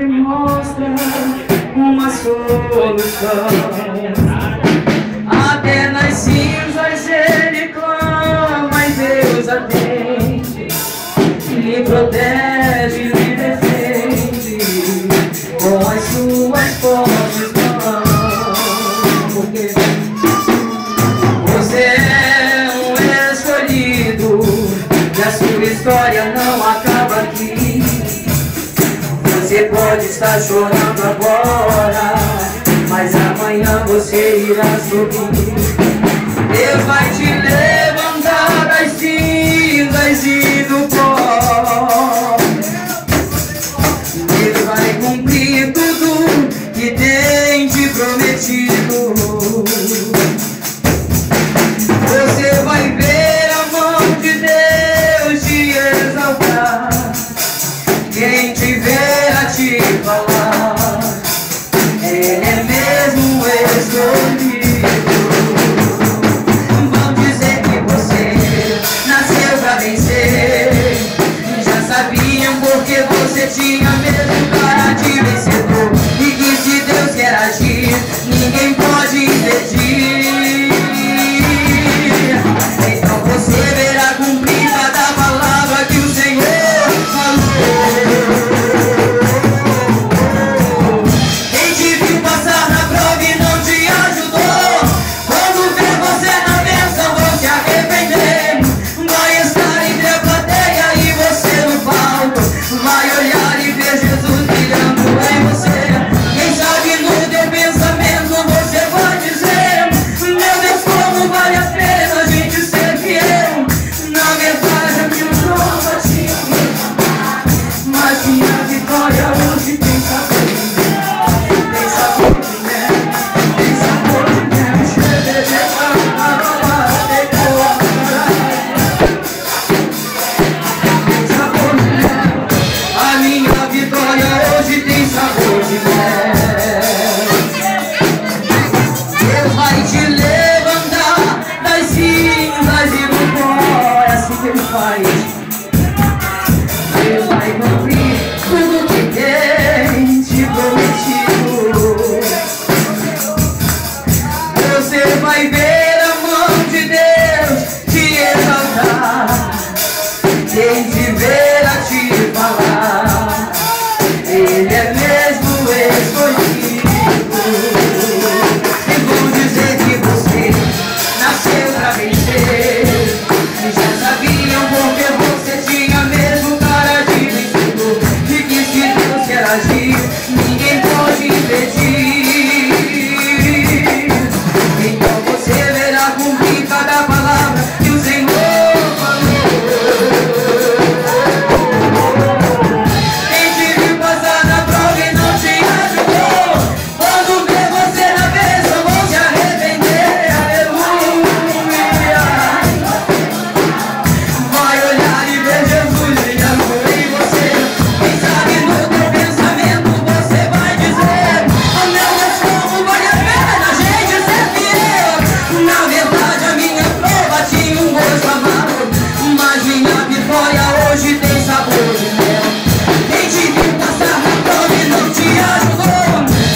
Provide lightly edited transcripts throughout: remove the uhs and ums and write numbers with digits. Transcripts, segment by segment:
sempre mostra uma solução. Até nas cinzas ele clama e Deus atende, lhe protege, lhe defende com as suas fortes mãos. Porque você é um escolhido e a sua história não acaba aqui. Você pode estar chorando agora, mas amanhã você irá sorrir. Deus vai te levantar das cinzas e do pó. Ele vai cumprir tudo que tem te prometido. Você vai ver a mão de Deus te exaltar. Quem te vê a te falar, ele é mesmo escolhido. Vão dizer que você nasceu pra vencer, já sabiam porque você tinha mesmo cara de vencedor, e que se Deus quer agir, ninguém pode impedir. Então você verá cumprir cada palavra que o Senhor falou. Quem te viu passar na prova e não te ajudou, quando vê você na bênção vão se arrepender. Vai estar entre a plateia e você no palco, vai olhar e ver Jesus brilhando em você. Quem sabe no teu pensamento você vai dizer: meu Deus, como vale a pena a gente ser fiel. Na verdade a minha prova tinha, mas minha vitória hoje tem sabor. Tem sabor de mel, tem sabor de mel. Tem sabor de mel. A minha vitória hoje tem sabor de mel. Deus vai te levantar das cinzas e do pó. É assim que ele faz. Deus vai cumprir tudo que tem te prometido. Você vai ver a mão de Deus te exaltar. Quem te ver a te falar, ele é mesmo escolhido. E vão dizer que você nasceu pra vencer, e já sabiam porque você tinha mesmo cara de vencedor, e que se Deus quer agir, ninguém pode impedir. Então você verá cumprir cada palavra que o Senhor falou. Quem te viu passar na prova e não te ajudou, quando vê você na bênção vão se arrepender. Aleluia. Vai olhar e ver Jesus brilhando em você. Quem sabe no teu pensamento você vai dizer: oh meu Deus, como vale a pena a gente ser fiel. Na verdade a minha prova tinha um gosto amargo, mas minha vitória hoje tem sabor de mel. Quem te viu passar na prova e não te ajudou,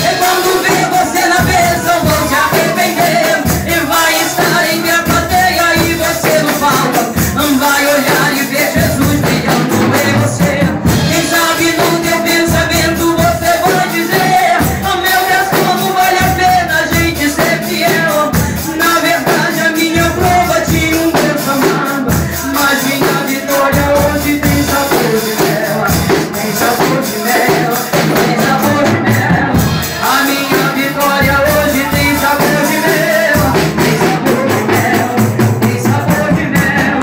e quando vê você na bênção vão se arrepender. E vai estar entre a plateia e você no palco, vai olhar e ver Jesus brilhando em você. Quem sabe no teu pensamento você vai dizer: oh meu Deus, como vale a pena a gente ser fiel. Na verdade a minha prova tinha um Deus amado, mas minha vitória hoje tem sabor de mel. Tem sabor de mel, tem sabor de mel. A minha vitória hoje tem sabor de mel. Tem sabor de mel, tem sabor de mel.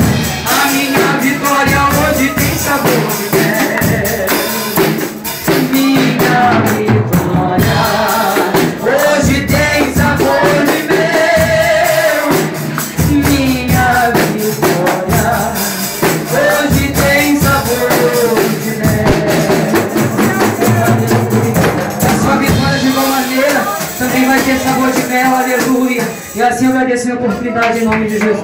A minha vitória hoje tem sabor de mel. Minha vitória hoje tem sabor de mel. Minha vitória hoje tem sabor de mel. A sua vitória de igual maneira também vai ter sabor de mel, aleluia. E assim eu agradeço a minha oportunidade em nome de Jesus.